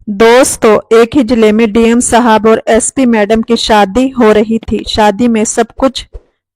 दोस्तों, एक ही जिले में डीएम साहब और एसपी मैडम की शादी हो रही थी। शादी में सब कुछ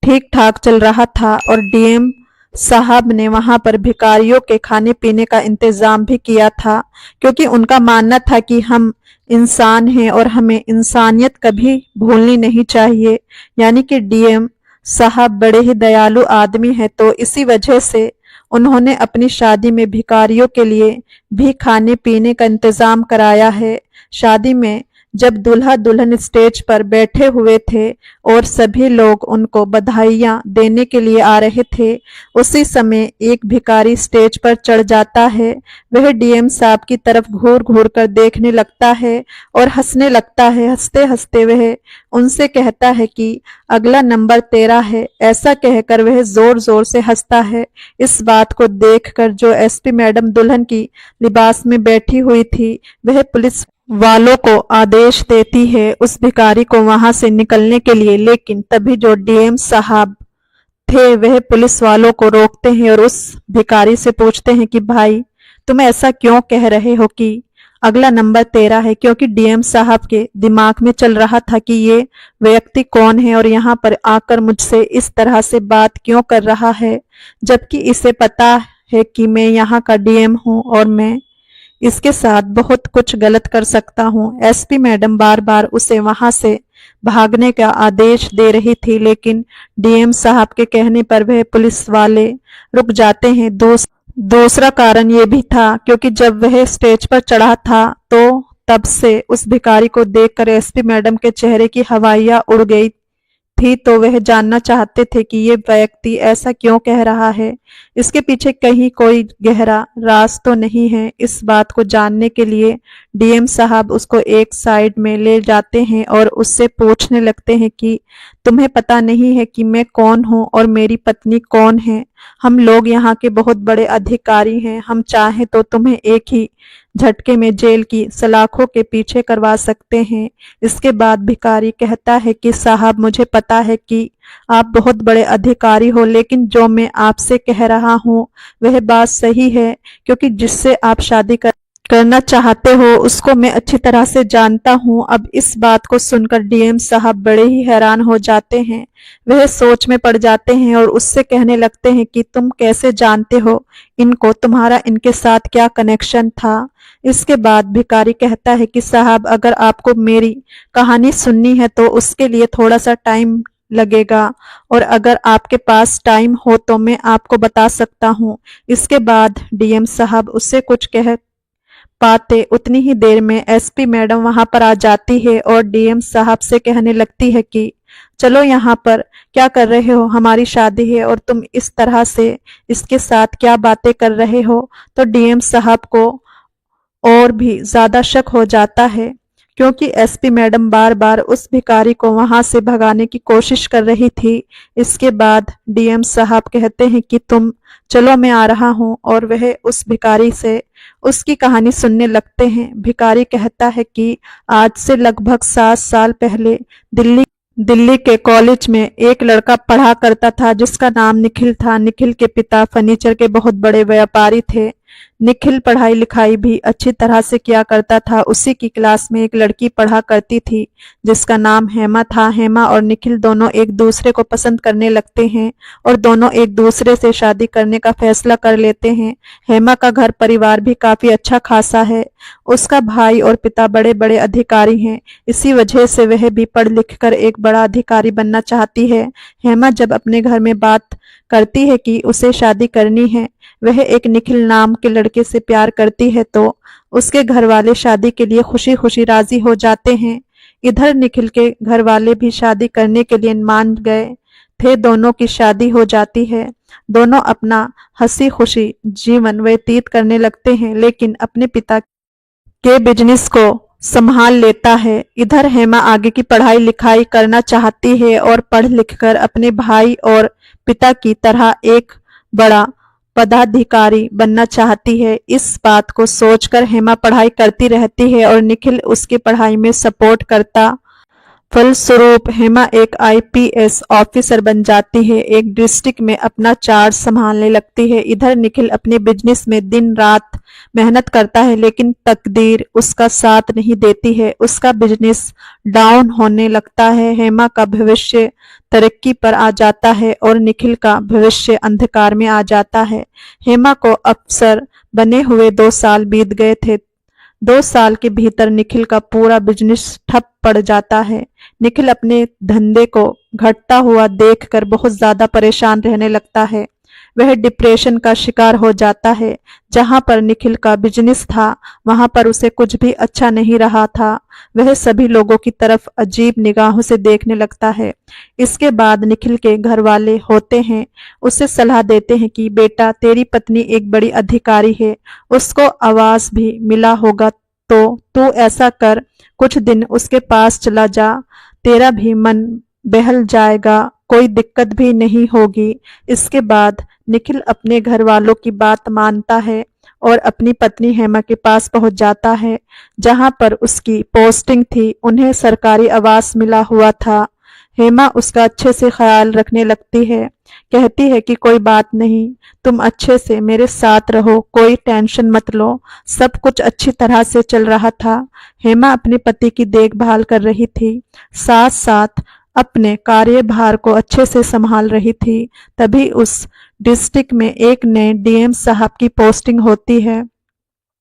ठीक ठाक चल रहा था और डीएम साहब ने वहां पर भिखारियों के खाने पीने का इंतजाम भी किया था, क्योंकि उनका मानना था कि हम इंसान हैं और हमें इंसानियत कभी भूलनी नहीं चाहिए। यानी कि डीएम साहब बड़े ही दयालु आदमी हैं, तो इसी वजह से उन्होंने अपनी शादी में भिखारियों के लिए भी खाने पीने का इंतजाम कराया है। शादी में जब दूल्हा दुल्हन स्टेज पर बैठे हुए थे और सभी लोग उनको बधाइयां देने के लिए आ रहे थे, उसी समय एक भिखारी स्टेज पर चढ़ जाता है। वह डीएम साहब की तरफ घूर घूर कर देखने लगता है और हंसने लगता है। हंसते हंसते वह उनसे कहता है कि अगला नंबर तेरा है। ऐसा कहकर वह जोर जोर से हंसता है। इस बात को देखकर जो एसपी मैडम दुल्हन की लिबास में बैठी हुई थी, वह पुलिस वालों को आदेश देती है उस भिखारी को वहां से निकलने के लिए। लेकिन तभी जो डीएम साहब थे वह पुलिस वालों को रोकते हैं और उस भिखारी से पूछते हैं कि भाई, तुम ऐसा क्यों कह रहे हो कि अगला नंबर तेरा है? क्योंकि डीएम साहब के दिमाग में चल रहा था कि ये व्यक्ति कौन है और यहाँ पर आकर मुझसे इस तरह से बात क्यों कर रहा है, जबकि इसे पता है कि मैं यहाँ का डीएम हूँ और मैं इसके साथ बहुत कुछ गलत कर सकता हूँ। एसपी मैडम बार बार उसे वहां से भागने का आदेश दे रही थी, लेकिन डीएम साहब के कहने पर वह पुलिस वाले रुक जाते हैं। दूसरा कारण ये भी था क्योंकि जब वह स्टेज पर चढ़ा था तो तब से उस भिखारी को देखकर एसपी मैडम के चेहरे की हवाइयां उड़ गई थी, तो वह जानना चाहते थे कि ये व्यक्ति ऐसा क्यों कह रहा है, इसके पीछे कहीं कोई गहरा राज तो नहीं है। इस बात को जानने के लिए डीएम साहब उसको एक साइड में ले जाते हैं और उससे पूछने लगते हैं कि तुम्हें पता नहीं है कि मैं कौन हूँ और मेरी पत्नी कौन है? हम लोग यहाँ के बहुत बड़े अधिकारी हैं। हम चाहें तो तुम्हें एक ही झटके में जेल की सलाखों के पीछे करवा सकते हैं। इसके बाद भिखारी कहता है कि साहब, मुझे पता है कि आप बहुत बड़े अधिकारी हो, लेकिन जो मैं आपसे कह रहा हूँ वह बात सही है, क्योंकि जिससे आप शादी करना चाहते हो उसको मैं अच्छी तरह से जानता हूँ। अब इस बात को सुनकर डीएम साहब बड़े ही हैरान हो जाते हैं। वह सोच में पड़ जाते हैं और उससे कहने लगते हैं कि तुम कैसे जानते हो इनको? तुम्हारा इनके साथ क्या कनेक्शन था? इसके बाद भिखारी कहता है कि साहब, अगर आपको मेरी कहानी सुननी है तो उसके लिए थोड़ा सा टाइम लगेगा, और अगर आपके पास टाइम हो तो मैं आपको बता सकता हूँ। इसके बाद डीएम साहब उससे कुछ कह पाते उतनी ही देर में एसपी मैडम वहां पर आ जाती है और डीएम साहब से कहने लगती है कि चलो, यहाँ पर क्या कर रहे हो? हमारी शादी है और तुम इस तरह से इसके साथ क्या बातें कर रहे हो? तो डीएम साहब को और भी ज्यादा शक हो जाता है, क्योंकि एसपी मैडम बार बार उस भिखारी को वहां से भगाने की कोशिश कर रही थी। इसके बाद डीएम साहब कहते हैं कि तुम चलो, मैं आ रहा हूं, और वह उस भिखारी से उसकी कहानी सुनने लगते हैं। भिखारी कहता है कि आज से लगभग 7 साल पहले दिल्ली के कॉलेज में एक लड़का पढ़ा करता था जिसका नाम निखिल था। निखिल के पिता फर्नीचर के बहुत बड़े व्यापारी थे। निखिल पढ़ाई लिखाई भी अच्छी तरह से किया करता था। उसी की क्लास में एक लड़की पढ़ा करती थी जिसका नाम हेमा था। हेमा और निखिल दोनों एक दूसरे को पसंद करने लगते हैं और दोनों एक दूसरे से शादी करने का फैसला कर लेते हैं। हेमा का घर परिवार भी काफी अच्छा खासा है। उसका भाई और पिता बड़े बड़े अधिकारी हैं। इसी वजह से वह भी पढ़ लिख कर एक बड़ा अधिकारी बनना चाहती है। हेमा जब अपने घर में बात करती है कि उसे शादी करनी है, वह एक निखिल नाम के लड़के से प्यार करती है, तो उसके घर वाले शादी के लिए खुशी खुशी राजी हो जाते हैं। इधर निखिल के घर वाले भी शादी करने के लिए मान गए थे। दोनों की शादी हो जाती है। दोनों अपना हंसी खुशी जीवन व्यतीत करने लगते हैं, लेकिन अपने पिता के बिजनेस को संभाल लेता है। इधर हेमा आगे की पढ़ाई लिखाई करना चाहती है और पढ़ लिखकर अपने भाई और पिता की तरह एक बड़ा पदाधिकारी बनना चाहती है। इस बात को सोचकर हेमा पढ़ाई करती रहती है और निखिल उसकी पढ़ाई में सपोर्ट करता फलस्वरूप हेमा एक आईपीएस ऑफिसर बन जाती है। एक डिस्ट्रिक्ट में अपना चार्ज संभालने लगती है। इधर निखिल अपने बिजनेस में दिन रात मेहनत करता है, लेकिन तकदीर उसका साथ नहीं देती है। उसका बिजनेस डाउन होने लगता है। हेमा का भविष्य तरक्की पर आ जाता है और निखिल का भविष्य अंधकार में आ जाता है। हेमा को अफसर बने हुए 2 साल बीत गए थे। 2 साल के भीतर निखिल का पूरा बिजनेस ठप पड़ जाता है। निखिल अपने धंधे को घटता हुआ देखकर बहुत ज्यादा परेशान रहने लगता है। वह डिप्रेशन का शिकार हो जाता है। जहां पर निखिल का बिजनेस था, वहां पर उसे कुछ भी अच्छा नहीं रहा था। वह सभी लोगों की तरफ अजीब निगाहों से देखने लगता है। इसके बाद निखिल के घर वाले होते हैं, उसे सलाह देते हैं कि बेटा, तेरी पत्नी एक बड़ी अधिकारी है, उसको आवास भी मिला होगा, तो तू ऐसा कर, कुछ दिन उसके पास चला जा, तेरा भी मन बहल जाएगा, कोई दिक्कत भी नहीं होगी। इसके बाद निखिल अपने घर वालों की बात मानता है और अपनी पत्नी हेमा के पास पहुंच जाता है, जहां पर उसकी पोस्टिंग थी। उन्हें सरकारी आवास मिला हुआ था। हेमा उसका अच्छे से ख्याल रखने लगती है, कहती है कि कोई बात नहीं, तुम अच्छे से मेरे साथ रहो, कोई टेंशन मत लो। सब कुछ अच्छी तरह से चल रहा था। हेमा अपने पति की देखभाल कर रही थी, साथ साथ अपने कार्यभार को अच्छे से संभाल रही थी। तभी उस डिस्ट्रिक्ट में एक नए डीएम साहब की पोस्टिंग होती है।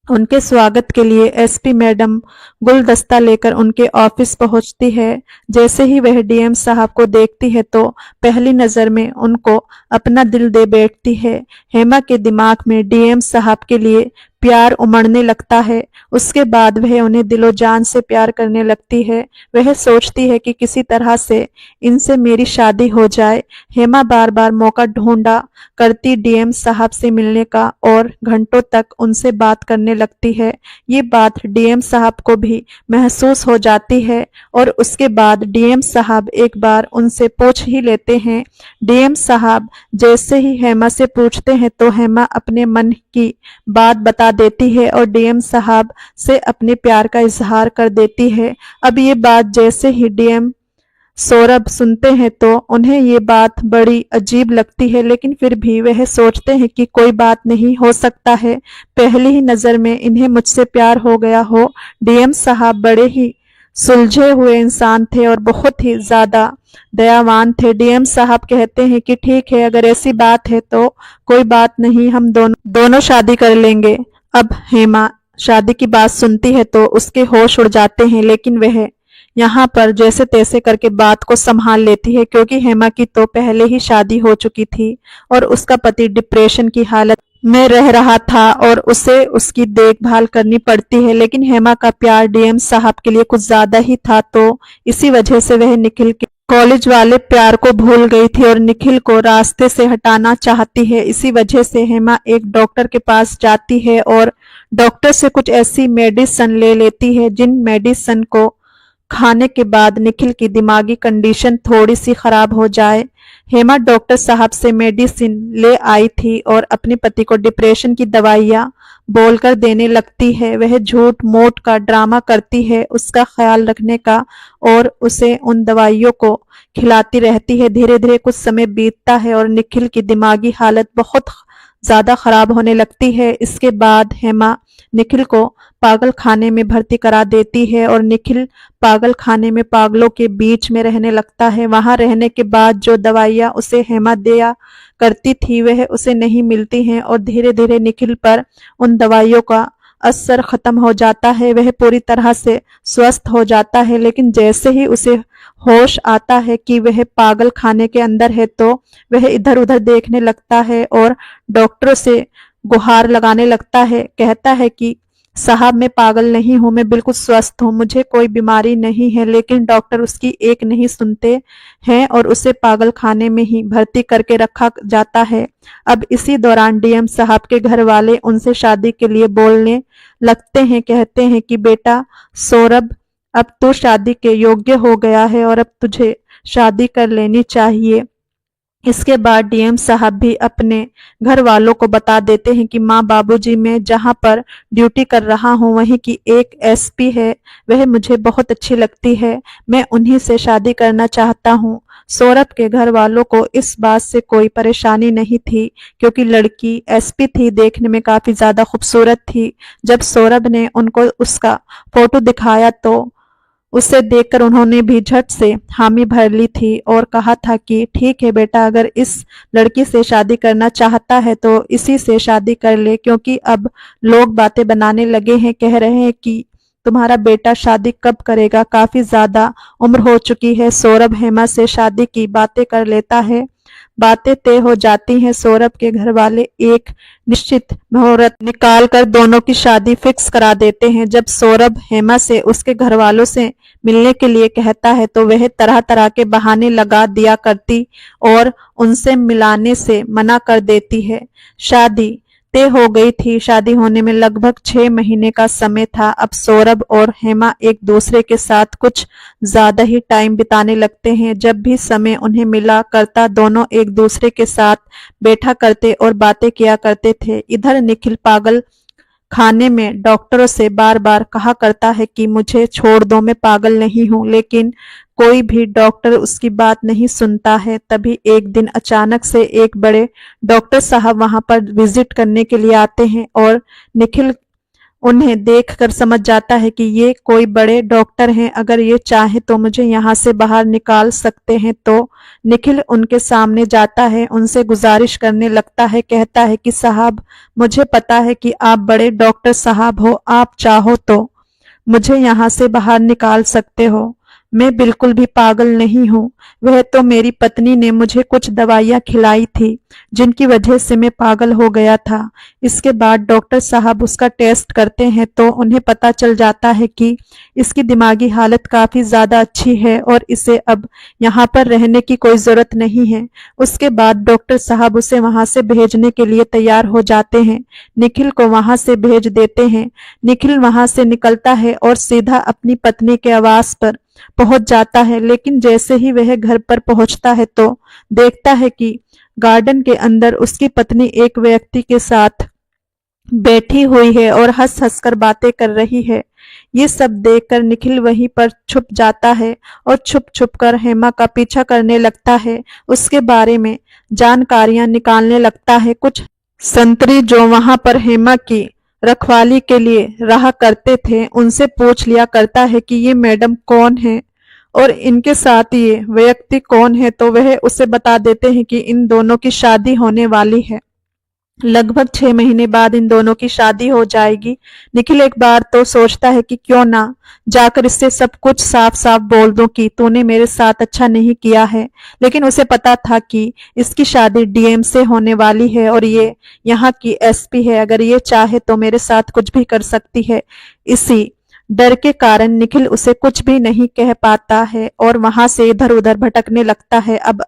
उनके स्वागत के लिए एसपी मैडम गुलदस्ता लेकर उनके ऑफिस पहुंचती है। जैसे ही वह डीएम साहब को देखती है तो पहली नजर में उनको अपना दिल दे बैठती है। हेमा के दिमाग में डीएम साहब के लिए प्यार उमड़ने लगता है। उसके बाद वह उन्हें दिलो जान से प्यार करने लगती है। वह सोचती है कि किसी तरह से इनसे मेरी शादी हो जाए। हेमा बार बार मौका ढूंढा करती डीएम साहब से मिलने का और घंटों तक उनसे बात करने लगती है। ये बात डीएम साहब को भी महसूस हो जाती है और उसके बाद डीएम साहब एक बार उनसे पूछ ही लेते हैं। डीएम साहब जैसे ही हेमा से पूछते हैं तो हेमा अपने मन की बात बता देती है और डीएम साहब से अपने प्यार का इजहार कर देती है। अब ये बात जैसे ही डीएम सौरभ सुनते हैं तो उन्हें ये बात बड़ी अजीब लगती है, लेकिन फिर भी वह सोचते हैं कि कोई बात नहीं, हो सकता है पहली ही नजर में इन्हें मुझसे प्यार हो गया हो। डीएम साहब बड़े ही सुलझे हुए इंसान थे और बहुत ही ज्यादा दयावान थे। डीएम साहब कहते हैं कि ठीक है, अगर ऐसी बात है तो कोई बात नहीं, हम दोनों शादी कर लेंगे। अब हेमा शादी की बात सुनती है तो उसके होश उड़ जाते हैं, लेकिन वह यहाँ पर जैसे तैसे करके बात को संभाल लेती है, क्योंकि हेमा की तो पहले ही शादी हो चुकी थी और उसका पति डिप्रेशन की हालत में रह रहा था और उसे उसकी देखभाल करनी पड़ती है। लेकिन हेमा का प्यार डीएम साहब के लिए कुछ ज्यादा ही था, तो इसी वजह से वह निखिल के कॉलेज वाले प्यार को भूल गई थी और निखिल को रास्ते से हटाना चाहती है। इसी वजह से हेमा एक डॉक्टर के पास जाती है और डॉक्टर से कुछ ऐसी मेडिसिन ले लेती है जिन मेडिसिन को खाने के बाद निखिल की दिमागी कंडीशन थोड़ी सी खराब हो जाए। हेमा डॉक्टर साहब से मेडिसिन ले आई थी और अपने पति को डिप्रेशन की दवाइयां बोलकर देने लगती है। वह झूठ मूठ का ड्रामा करती है उसका ख्याल रखने का और उसे उन दवाइयों को खिलाती रहती है। धीरे धीरे कुछ समय बीतता है और निखिल की दिमागी हालत बहुत ज्यादा खराब होने लगती है। इसके बाद हेमा निखिल को पागल खाने में भर्ती करा देती है और निखिल पागल खाने में पागलों के बीच में रहने लगता है। वहां रहने के बाद जो दवाइयां उसे हेमा दिया करती थी वह उसे नहीं मिलती हैं और धीरे धीरे निखिल पर उन दवाइयों का असर खत्म हो जाता है। वह पूरी तरह से स्वस्थ हो जाता है, लेकिन जैसे ही उसे होश आता है कि वह पागल खाने के अंदर है तो वह इधर उधर देखने लगता है और डॉक्टरों से गुहार लगाने लगता है। कहता है कि साहब, मैं पागल नहीं हूं, मैं बिल्कुल स्वस्थ हूं, मुझे कोई बीमारी नहीं है। लेकिन डॉक्टर उसकी एक नहीं सुनते हैं और उसे पागल खाने में ही भर्ती करके रखा जाता है। अब इसी दौरान डीएम साहब के घर वाले उनसे शादी के लिए बोलने लगते हैं। कहते हैं कि बेटा सौरभ, अब तू शादी के योग्य हो गया है और अब तुझे शादी कर लेनी चाहिए। इसके बाद डीएम साहब भी अपने घर वालों को बता देते हैं कि माँ बाबूजी, मैं जहाँ पर ड्यूटी कर रहा हूँ वहीं की एक एसपी है, वह मुझे बहुत अच्छी लगती है, मैं उन्हीं से शादी करना चाहता हूँ। सौरभ के घर वालों को इस बात से कोई परेशानी नहीं थी क्योंकि लड़की एसपी थी, देखने में काफी ज्यादा खूबसूरत थी। जब सौरभ ने उनको उसका फोटो दिखाया तो उसे देखकर उन्होंने भी झट से हामी भर ली थी और कहा था कि ठीक है बेटा, अगर इस लड़की से शादी करना चाहता है तो इसी से शादी कर ले, क्योंकि अब लोग बातें बनाने लगे हैं, कह रहे हैं कि तुम्हारा बेटा शादी कब करेगा, काफी ज्यादा उम्र हो चुकी है। सौरभ हेमा से शादी की बातें कर लेता है। बातें तय हो जाती हैं। सौरभ के घर वाले एक निश्चित मुहूर्त निकाल कर दोनों की शादी फिक्स करा देते हैं। जब सौरभ हेमा से उसके घर वालों से मिलने के लिए कहता है तो वह तरह तरह के बहाने लगा दिया करती और उनसे मिलाने से मना कर देती है। शादी तय हो गई थी। शादी होने में लगभग 6 महीने का समय था। अब सौरभ और हेमा एक दूसरे के साथ कुछ ज्यादा ही टाइम बिताने लगते हैं। जब भी समय उन्हें मिला करता दोनों एक दूसरे के साथ बैठा करते और बातें किया करते थे। इधर निखिल पागल खाने में डॉक्टरों से बार बार कहा करता है कि मुझे छोड़ दो, मैं पागल नहीं हूँ, लेकिन कोई भी डॉक्टर उसकी बात नहीं सुनता है। तभी एक दिन अचानक से एक बड़े डॉक्टर साहब वहां पर विजिट करने के लिए आते हैं और निखिल उन्हें देखकर समझ जाता है कि ये कोई बड़े डॉक्टर हैं, अगर ये चाहे तो मुझे यहाँ से बाहर निकाल सकते हैं। तो निखिल उनके सामने जाता है, उनसे गुजारिश करने लगता है, कहता है कि साहब, मुझे पता है कि आप बड़े डॉक्टर साहब हो, आप चाहो तो मुझे यहाँ से बाहर निकाल सकते हो, मैं बिल्कुल भी पागल नहीं हूँ। वह तो मेरी पत्नी ने मुझे कुछ दवाइयाँ खिलाई थी जिनकी वजह से मैं पागल हो गया था। इसके बाद डॉक्टर साहब उसका टेस्ट करते हैं तो उन्हें पता चल जाता है कि इसकी दिमागी हालत काफी ज्यादा अच्छी है और इसे अब यहाँ पर रहने की कोई जरूरत नहीं है। उसके बाद डॉक्टर साहब उसे वहां से भेजने के लिए तैयार हो जाते हैं। निखिल को वहां से भेज देते हैं। निखिल वहां से निकलता है और सीधा अपनी पत्नी के आवास पर पहुंच जाता है, लेकिन जैसे ही वह घर पर पहुंचता है तो देखता है कि गार्डन के अंदर उसकी पत्नी एक व्यक्ति के साथ बैठी हुई है और हंस हंस कर बातें कर रही है। ये सब देखकर निखिल वहीं पर छुप जाता है और छुप छुप कर हेमा का पीछा करने लगता है, उसके बारे में जानकारियां निकालने लगता है। कुछ संतरी जो वहां पर हेमा की रखवाली के लिए रहा करते थे उनसे पूछ लिया करता है कि ये मैडम कौन है और इनके साथ ये व्यक्ति कौन है। तो वह उसे बता देते हैं कि इन दोनों की शादी होने वाली है। लगभग 6 महीने बाद इन दोनों की शादी हो जाएगी। निखिल एक बार तो सोचता है कि क्यों ना जाकर इससे सब कुछ साफ साफ बोल दूं कि तूने मेरे साथ अच्छा नहीं किया है, लेकिन उसे पता था कि इसकी शादी डीएम से होने वाली है और ये यहाँ की एसपी है, अगर ये चाहे तो मेरे साथ कुछ भी कर सकती है। इसी डर के कारण निखिल उसे कुछ भी नहीं कह पाता है और वहां से इधर उधर भटकने लगता है। अब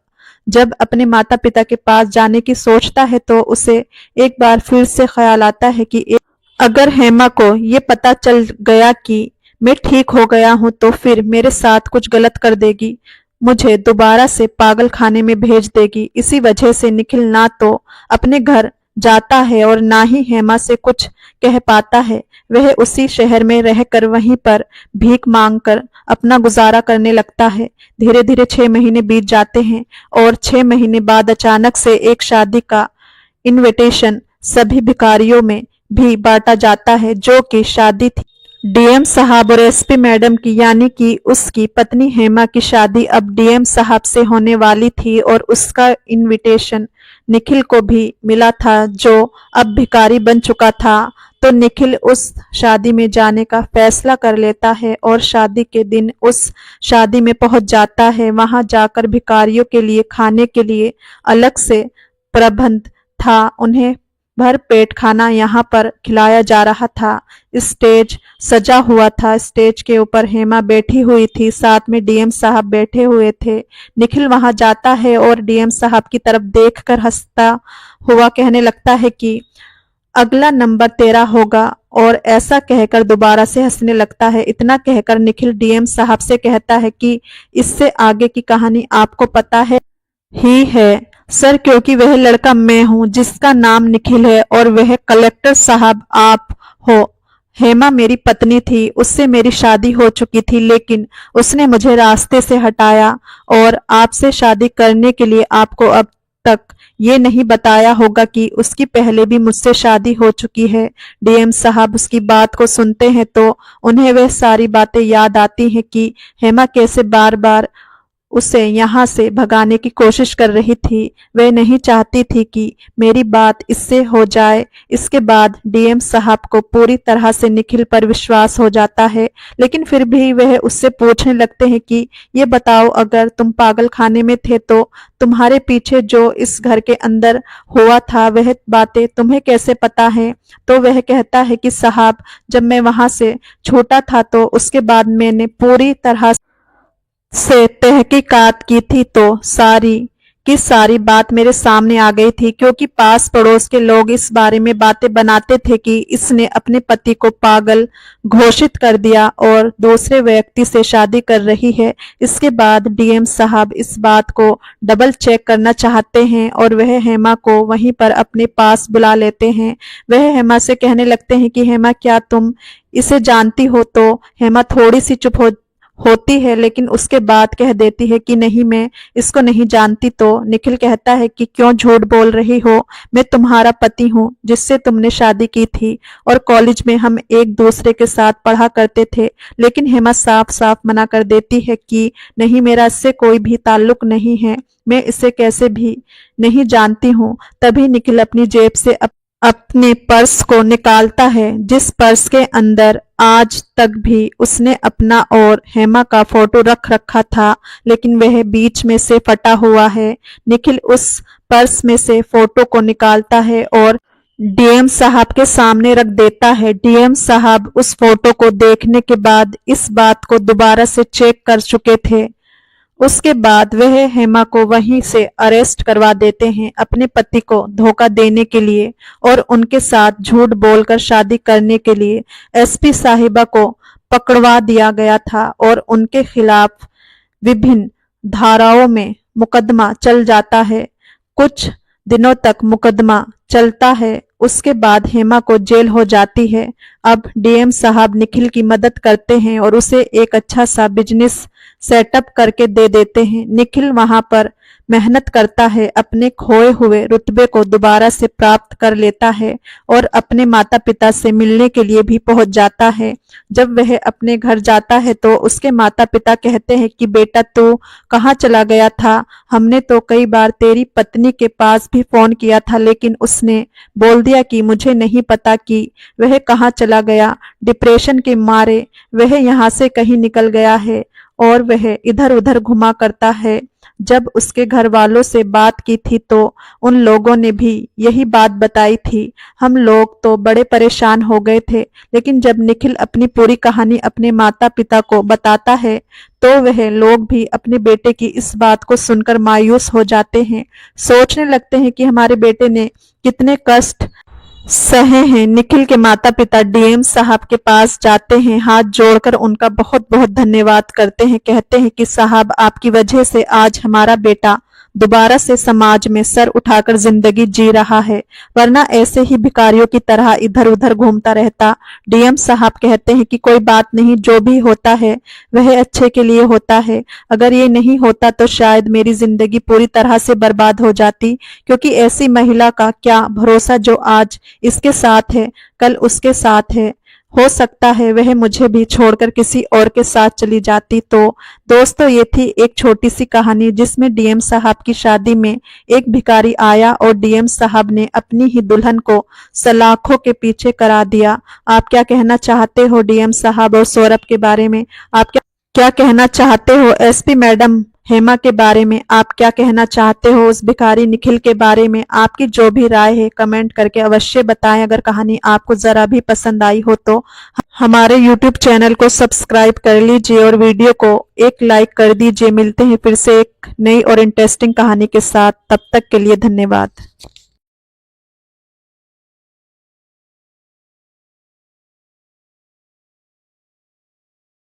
जब अपने माता पिता के पास जाने की सोचता है तो उसे एक बार फिर से ख्याल आता है कि अगर हेमा को ये पता चल गया कि मैं ठीक हो गया हूं तो फिर मेरे साथ कुछ गलत कर देगी, मुझे दोबारा से पागल खाने में भेज देगी। इसी वजह से निखिल ना तो अपने घर जाता है और ना ही हेमा से कुछ कह पाता है। वह उसी शहर में रहकर वहीं पर भीख मांगकर अपना गुजारा करने लगता है। धीरे धीरे 6 महीने बीत जाते हैं और 6 महीने बाद अचानक से एक शादी का इनविटेशन सभी भिखारियों में भी बांटा जाता है, जो कि शादी थी डीएम साहब और एसपी मैडम की, यानी कि उसकी पत्नी हेमा की शादी अब डीएम साहब से होने वाली थी और उसका इनविटेशन निखिल को भी मिला था, जो अब भिखारी बन चुका था। तो निखिल उस शादी में जाने का फैसला कर लेता है और शादी के दिन उस शादी में पहुंच जाता है। वहां जाकर भिखारियों के लिए खाने के लिए अलग से प्रबंध था, उन्हें भर पेट खाना यहाँ पर खिलाया जा रहा था। स्टेज सजा हुआ था, स्टेज के ऊपर हेमा बैठी हुई थी, साथ में डीएम साहब बैठे हुए थे। निखिल वहां जाता है और डीएम साहब की तरफ देखकर हंसता हुआ कहने लगता है कि अगला नंबर तेरा होगा, और ऐसा कहकर दोबारा से हंसने लगता है। इतना कहकर निखिल डीएम साहब से कहता है कि इससे आगे की कहानी आपको पता है ही है, सर क्योंकि वह लड़का मैं हूं जिसका नाम निखिल है और वह कलेक्टर साहब आप हो। हेमा मेरी पत्नी थी, उससे मेरी शादी हो चुकी थी, लेकिन उसने मुझे रास्ते से हटाया और आपसे शादी करने के लिए आपको अब तक ये नहीं बताया होगा कि उसकी पहले भी मुझसे शादी हो चुकी है। डीएम साहब उसकी बात को सुनते हैं तो उन्हें वह सारी बातें याद आती हैं कि हेमा कैसे बार बार उसे यहाँ से भगाने की कोशिश कर रही थी। वह नहीं चाहती थी कि मेरी बात इससे हो जाए। इसके बाद डीएम साहब को पूरी तरह से निखिल पर विश्वास हो जाता है, लेकिन फिर भी वह उससे पूछने लगते हैं कि ये बताओ, अगर तुम पागल खाने में थे तो तुम्हारे पीछे जो इस घर के अंदर हुआ था वह बातें तुम्हें कैसे पता है? तो वह कहता है कि साहब, जब मैं वहां से छूटा था तो उसके बाद मैंने पूरी तरह से तहकीकात की थी तो सारी की सारी बात मेरे सामने आ गई थी, क्योंकि पास पड़ोस के लोग इस बारे में बातें बनाते थे कि इसने अपने पति को पागल घोषित कर दिया और दूसरे व्यक्ति से शादी कर रही है। इसके बाद डीएम साहब इस बात को डबल चेक करना चाहते हैं और वह हेमा को वहीं पर अपने पास बुला लेते हैं। वह हेमा से कहने लगते हैं कि हेमा, क्या तुम इसे जानती हो? तो हेमा थोड़ी सी चुप होती है, लेकिन उसके बाद कह देती है कि नहीं, मैं इसको नहीं जानती। तो निखिल कहता है कि क्यों झूठ बोल रही हो? मैं तुम्हारा पति हूँ जिससे तुमने शादी की थी और कॉलेज में हम एक दूसरे के साथ पढ़ा करते थे। लेकिन हेमा साफ साफ मना कर देती है कि नहीं, मेरा इससे कोई भी ताल्लुक नहीं है, मैं इसे कैसे भी नहीं जानती हूँ। तभी निखिल अपनी जेब से अपने पर्स को निकालता है, जिस पर्स के अंदर आज तक भी उसने अपना और हेमा का फोटो रख रखा था, लेकिन वह बीच में से फटा हुआ है। निखिल उस पर्स में से फोटो को निकालता है और डीएम साहब के सामने रख देता है। डीएम साहब उस फोटो को देखने के बाद इस बात को दोबारा से चेक कर चुके थे। उसके बाद वह हेमा को वहीं से अरेस्ट करवा देते हैं अपने पति को धोखा देने के लिए और उनके साथ झूठ बोलकर शादी करने के लिए। एसपी साहिबा को पकड़वा दिया गया था और उनके खिलाफ विभिन्न धाराओं में मुकदमा चल जाता है। कुछ दिनों तक मुकदमा चलता है, उसके बाद हेमा को जेल हो जाती है। अब डीएम साहब निखिल की मदद करते हैं और उसे एक अच्छा सा बिजनेस सेटअप करके दे देते हैं। निखिल वहां पर मेहनत करता है, अपने खोए हुए रुतबे को दोबारा से प्राप्त कर लेता है और अपने माता पिता से मिलने के लिए भी पहुंच जाता है। जब वह अपने घर जाता है तो उसके माता पिता कहते हैं कि बेटा, तू कहाँ चला गया था? हमने तो कई बार तेरी पत्नी के पास भी फोन किया था, लेकिन उसने बोल दिया कि मुझे नहीं पता कि वह कहाँ चला गया। डिप्रेशन के मारे वह यहाँ से कहीं निकल गया है और वह इधर उधर घुमा करता है। जब उसके घर वालों से बात की थी तो उन लोगों ने भी यही बात बताई थी। हम लोग तो बड़े परेशान हो गए थे, लेकिन जब निखिल अपनी पूरी कहानी अपने माता पिता को बताता है तो वह लोग भी अपने बेटे की इस बात को सुनकर मायूस हो जाते हैं। सोचने लगते हैं कि हमारे बेटे ने कितने कष्ट सहे हैं। निखिल के माता पिता डीएम साहब के पास जाते हैं, हाथ जोड़कर उनका बहुत बहुत धन्यवाद करते हैं। कहते हैं कि साहब, आपकी वजह से आज हमारा बेटा दोबारा से समाज में सर उठाकर जिंदगी जी रहा है, वरना ऐसे ही भिखारियों की तरह इधर उधर घूमता रहता। डीएम साहब कहते हैं कि कोई बात नहीं, जो भी होता है वह अच्छे के लिए होता है। अगर ये नहीं होता तो शायद मेरी जिंदगी पूरी तरह से बर्बाद हो जाती, क्योंकि ऐसी महिला का क्या भरोसा जो आज इसके साथ है कल उसके साथ है। हो सकता है वह मुझे भी छोड़कर किसी और के साथ चली जाती। तो दोस्तों, ये थी एक छोटी सी कहानी जिसमें डीएम साहब की शादी में एक भिखारी आया और डीएम साहब ने अपनी ही दुल्हन को सलाखों के पीछे करा दिया। आप क्या कहना चाहते हो डीएम साहब और सौरभ के बारे में? आप क्या कहना चाहते हो एसपी मैडम हेमा के बारे में? आप क्या कहना चाहते हो उस भिखारी निखिल के बारे में? आपकी जो भी राय है कमेंट करके अवश्य बताएं। अगर कहानी आपको जरा भी पसंद आई हो तो हमारे YouTube चैनल को सब्सक्राइब कर लीजिए और वीडियो को एक लाइक कर दीजिए। मिलते हैं फिर से एक नई और इंटरेस्टिंग कहानी के साथ। तब तक के लिए धन्यवाद।